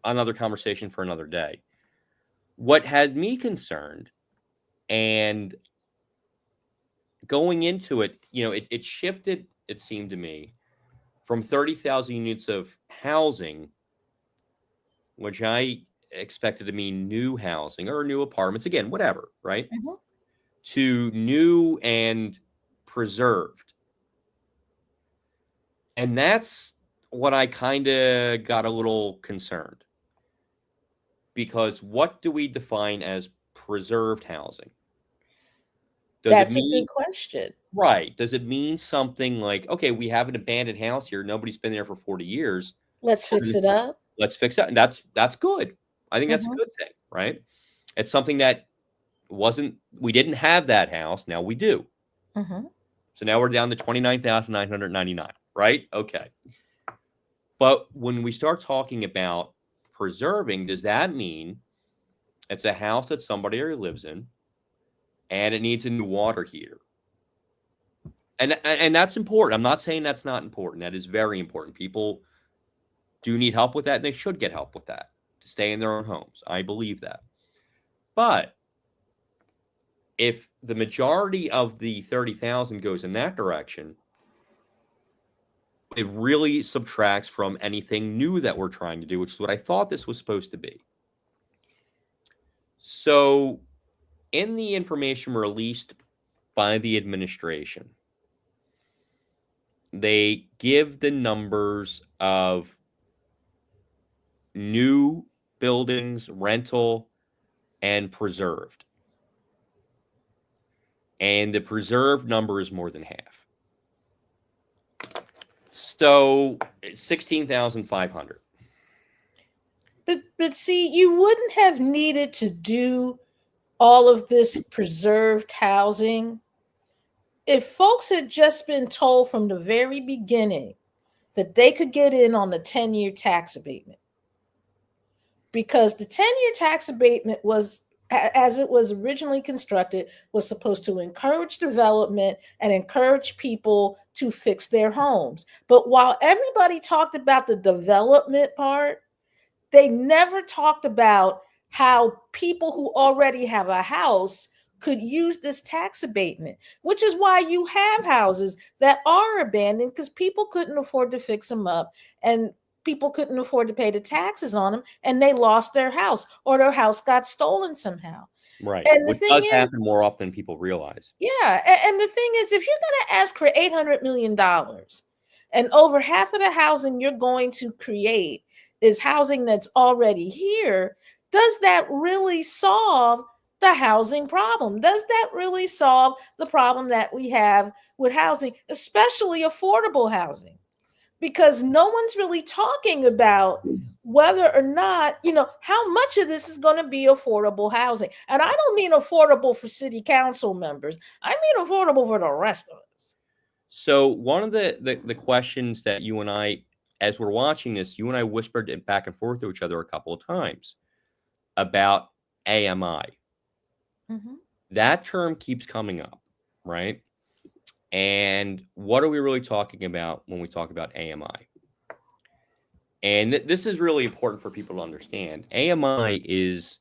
Speaker 1: another conversation for another day. What had me concerned, and going into it, it shifted, it seemed to me, from 30,000 units of housing, which I expected to mean new housing or new apartments, again, whatever, right?
Speaker 2: Mhm.
Speaker 1: To new and preserved. And that's what I kind of got a little concerned. Because what do we define as preserved housing? Does it
Speaker 2: That's a
Speaker 1: mean,
Speaker 2: good question.
Speaker 1: right? Does it mean something like, okay, we have an abandoned house here, nobody's been there for 40 years.
Speaker 2: Let's fix it up.
Speaker 1: Let's fix that. And that's good. I think that's a
Speaker 2: Mhm.
Speaker 1: good thing, right? It's something that we didn't have that house. Now we do.
Speaker 2: Mhm.
Speaker 1: So now we're down to 29,999, right? Okay. But when we start talking about preserving, does that mean it's a house that somebody already lives in and it needs a new water heater? And that's important. I'm not saying that's not important. That is very important. People do need help with that, and they should get help with that to stay in their own homes. I believe that. But if the majority of the 30,000 goes in that direction, it really subtracts from anything new that we're trying to do, which is what I thought this was supposed to be. So, in the information released by the administration, they give the numbers of new buildings, rental, and preserved. And the preserved number is more than half. So, 16,500.
Speaker 2: But see, you wouldn't have needed to do all of this preserved housing if folks had just been told from the very beginning that they could get in on the 10-year tax abatement. Because the 10-year tax abatement was, as it was originally constructed, was supposed to encourage development and encourage people to fix their homes. But while everybody talked about the development part, they never talked about how people who already have a house could use this tax abatement, which is why you have houses that are abandoned because people couldn't afford to fix them up and people couldn't afford to pay the taxes on them and they lost their house or their house got stolen somehow.
Speaker 1: Right.
Speaker 2: And the
Speaker 1: Which
Speaker 2: thing
Speaker 1: does
Speaker 2: is,
Speaker 1: happen more often than people realize.
Speaker 2: yeah, and the thing is, if you're going to ask for $800 million and over half of the housing you're going to create is housing that's already here, does that really solve the housing problem? Does that really solve the problem that we have with housing, especially affordable housing? Because no one's really talking about whether or not, how much of this is going to be affordable housing. And I don't mean affordable for city council members. I mean affordable for the rest of us.
Speaker 1: So one of the questions that you and I, as we're watching this, you and I whispered it back and forth to each other a couple of times about AMI.
Speaker 2: Mm-hmm.
Speaker 1: That term keeps coming up, right? And what are we really talking about when we talk about AMI? And this is really important for people to understand. AMI is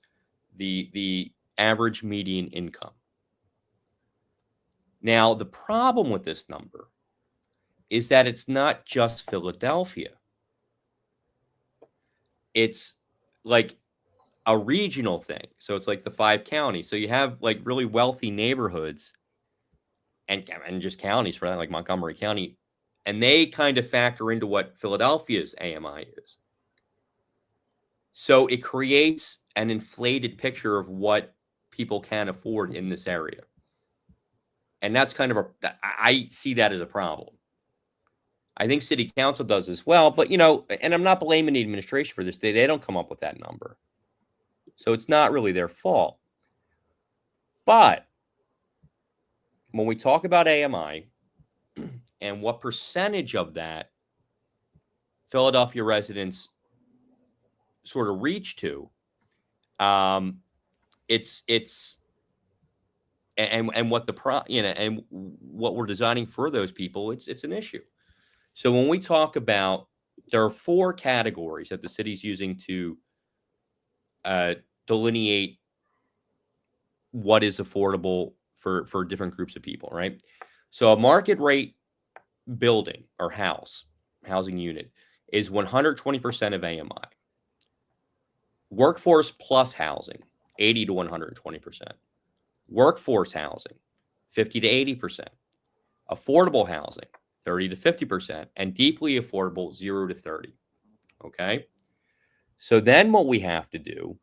Speaker 1: the average median income. Now, the problem with this number is that it's not just Philadelphia. It's like a regional thing. So it's like the 5 counties. So you have like really wealthy neighborhoods and just counties for that, like Montgomery County, and they kind of factor into what Philadelphia's AMI is. So it creates an inflated picture of what people can afford in this area. And that's kind of I see that as a problem. I think city council does as well, but and I'm not blaming the administration for this. They don't come up with that number. So it's not really their fault. But when we talk about AMI and what percentage of that Philadelphia residents sort of reach to, it's and what and what we're designing for those people, it's an issue. So when we talk about there are 4 categories that the city's using to delineate what is affordable for different groups of people, right? So a market rate building or housing unit is 120% of AMI. Workforce plus housing, 80 to 120%. Workforce housing, 50 to 80%. Affordable housing, 30 to 50%. And deeply affordable, 0 to 30. Okay? So then what we have to do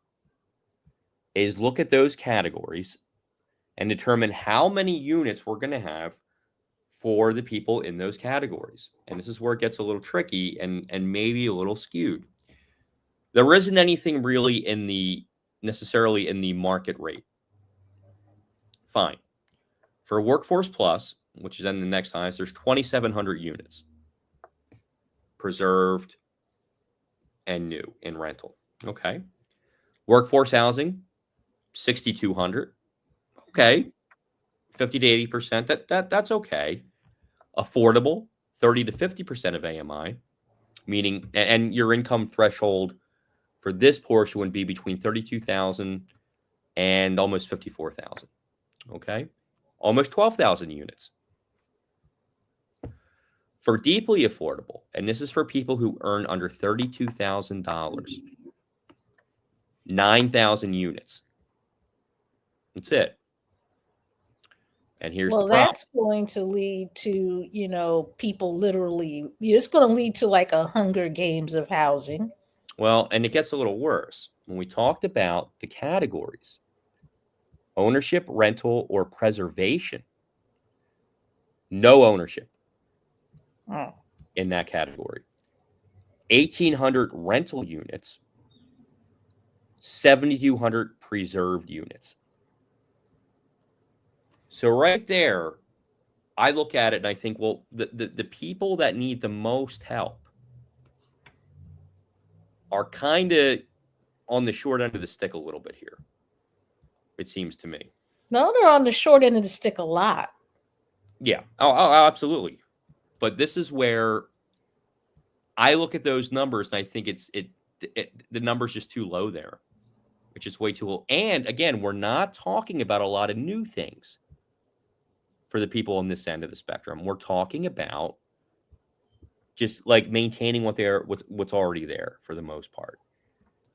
Speaker 1: is look at those categories and determine how many units we're going to have for the people in those categories. And this is where it gets a little tricky and maybe a little skewed. There isn't anything really necessarily in the market rate. Fine. For Workforce Plus, which is then the next highest, there's 2,700 units preserved and new in rental. Okay. Workforce housing, 6,200. Okay. 50 to 80%. That's okay. Affordable, 30 to 50% of AMI, meaning, and your income threshold for this portion would be between 32,000 and almost 54,000. Okay. Almost 12,000 units. For deeply affordable, and this is for people who earn under $32,000, 9,000 units. That's it. And here's the problem.
Speaker 2: That's going to lead to, people literally, it's going to lead to like a Hunger Games of housing.
Speaker 1: Well, and it gets a little worse. When we talked about the categories, ownership, rental, or preservation, no ownership in that category. 1,800 rental units, 7,200 preserved units. So right there, I look at it and I think, well, the people that need the most help are kind of on the short end of the stick a little bit here, it seems to me.
Speaker 2: No, they're on the short end of the stick a lot.
Speaker 1: Yeah. Oh, absolutely. But this is where I look at those numbers and I think the number's just too low there. It's just way too low. And again, we're not talking about a lot of new things for the people on this end of the spectrum. We're talking about just like maintaining what's already there for the most part.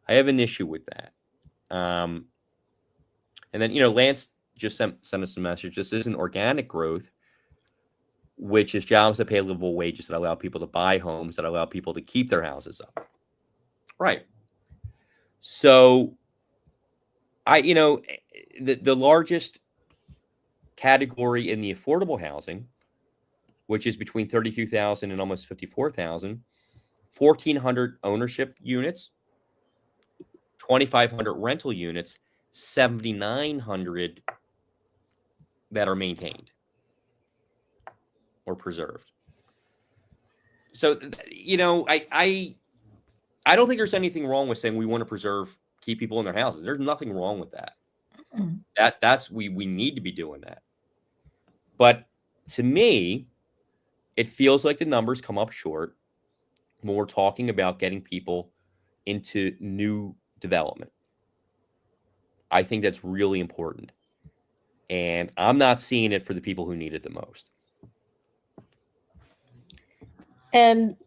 Speaker 1: I have an issue with that. And then, Lance just sent us a message. This isn't organic growth, which is jobs that pay livable wages that allow people to buy homes, that allow people to keep their houses up. Right. So the largest category in the affordable housing, which is between 32,000 and almost 54,000, 1,400 ownership units, 2,500 rental units, 7,900 that are maintained or preserved. So, I don't think there's anything wrong with saying we want to keep people in their houses. There's nothing wrong with that. We need to be doing that. But to me, it feels like the numbers come up short when we're talking about getting people into new development. I think that's really important. And I'm not seeing it for the people who need it the most.
Speaker 2: And,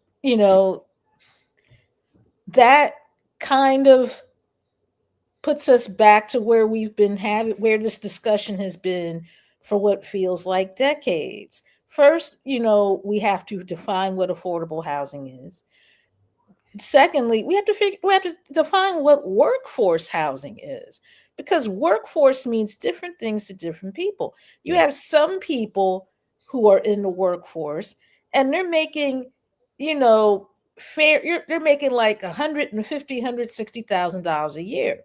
Speaker 2: that kind of puts us back to where where this discussion has been for what feels like decades. First, we have to define what affordable housing is. Secondly, we have to define what workforce housing is, because workforce means different things to different people. You have some people who are in the workforce and they're making, they're making like $150,000, $160,000 a year.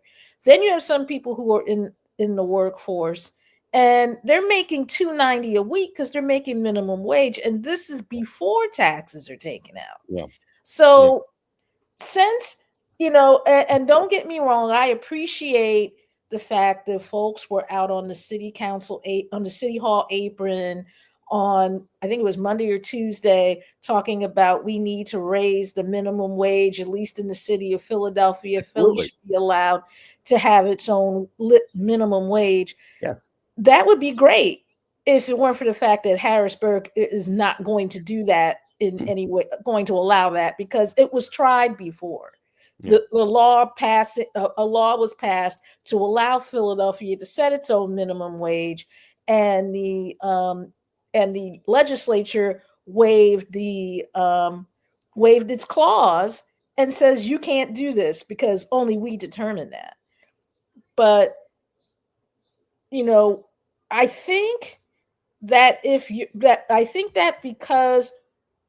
Speaker 2: Then you have some people who are in the workforce and they're making $290 a week because they're making minimum wage, and this is before taxes are taken out.
Speaker 1: Yeah.
Speaker 2: So since, and don't get me wrong, I appreciate the fact that folks were out on the city council, on the city hall apron, on, I think it was Monday or Tuesday, talking about we need to raise the minimum wage, at least in the city of Philadelphia. Philly
Speaker 1: Absolutely.
Speaker 2: should be allowed to have its own minimum wage.
Speaker 1: Yeah.
Speaker 2: That would be great if it weren't for the fact that Harrisburg is not going to do that in any way, going to allow that, because it was tried before.
Speaker 1: Yeah.
Speaker 2: The law passed, a law was passed to allow Philadelphia to set its own minimum wage, and the legislature waived its clause and says you can't do this because only we determine that. But I think that because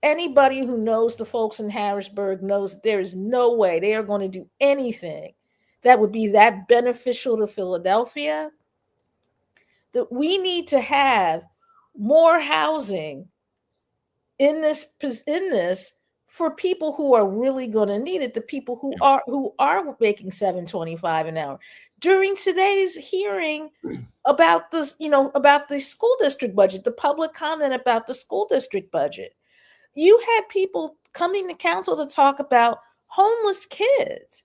Speaker 2: anybody who knows the folks in Harrisburg knows there is no way they are going to do anything that would be that beneficial to Philadelphia, that we need to have more housing in this for people who are really going to need it, the people who are making $7.25 an hour. During today's hearing about this, about the school district budget, the public comment about the school district budget, you had people coming to council to talk about homeless kids.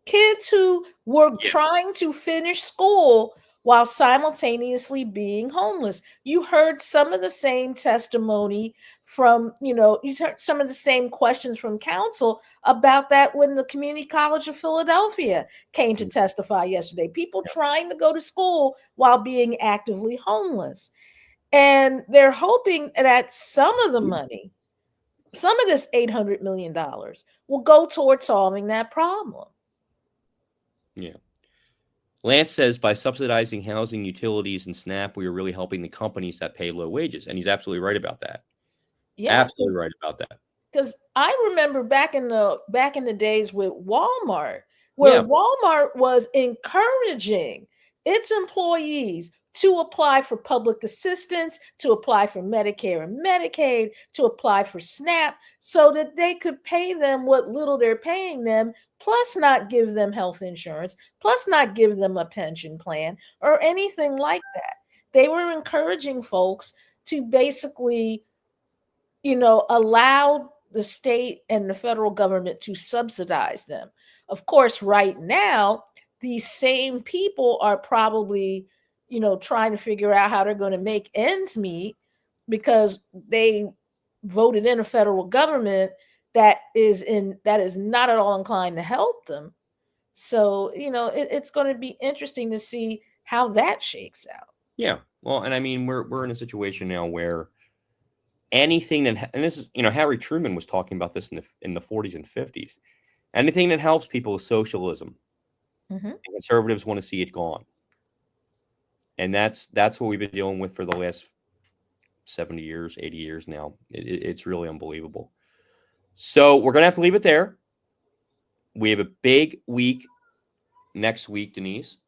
Speaker 2: Kids who were trying to finish school while simultaneously being homeless. You heard some of the same testimony from, you heard some of the same questions from council about that when the Community College of Philadelphia came to testify yesterday. People trying to go to school while being actively homeless. And they're hoping that some of the money, some of this $800 million will go towards solving that problem.
Speaker 1: Yeah. Lance says by subsidizing housing, utilities, and SNAP, we are really helping the companies that pay low wages. And he's absolutely right about that. Yeah, absolutely right about that.
Speaker 2: Because I remember back in the days with Walmart, where Walmart was encouraging its employees to apply for public assistance, to apply for Medicare and Medicaid, to apply for SNAP, so that they could pay them what little they're paying them, plus not give them health insurance, plus not give them a pension plan or anything like that. They were encouraging folks to basically, allow the state and the federal government to subsidize them. Of course, right now, these same people are probably, trying to figure out how they're going to make ends meet because they voted in a federal government that is not at all inclined to help them. So, it's going to be interesting to see how that shakes out.
Speaker 1: Yeah. Well, and I mean, we're in a situation now where anything that, and this is, Harry Truman was talking about this in the 40s and 50s. Anything that helps people is socialism. Mm-hmm. And conservatives want to see it gone. And that's what we've been dealing with for the last 70 years, 80 years now. It's really unbelievable. So we're going to have to leave it there. We have a big week next week, Denise.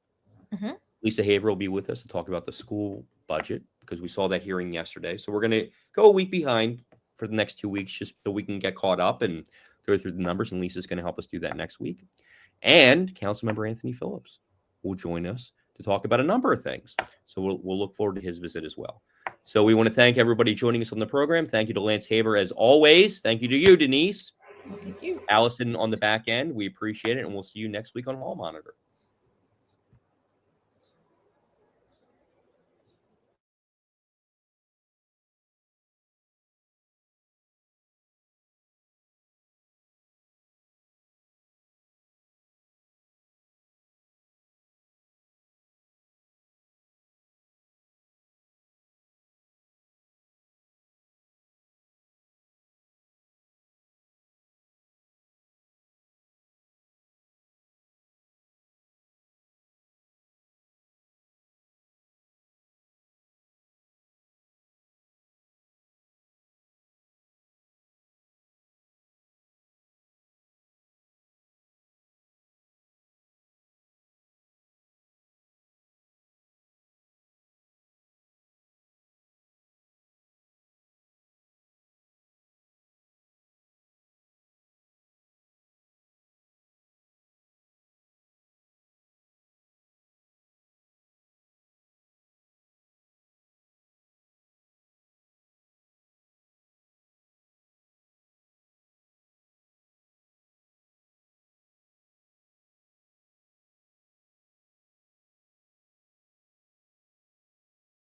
Speaker 1: Mm-hmm. Lisa Haver will be with us to talk about the school budget because we saw that hearing yesterday. So we're going to go a week behind for the next 2 weeks just so we can get caught up and go through the numbers. And Lisa's going to help us do that next week. And Councilmember Anthony Phillips will join us to talk about a number of things. So we'll look forward to his visit as well. So we want to thank everybody joining us on the program. Thank you to Lance Haver as always. Thank you to you, Denise.
Speaker 2: Thank you.
Speaker 1: Allison on the back end. We appreciate it. And we'll see you next week on Hall Monitor.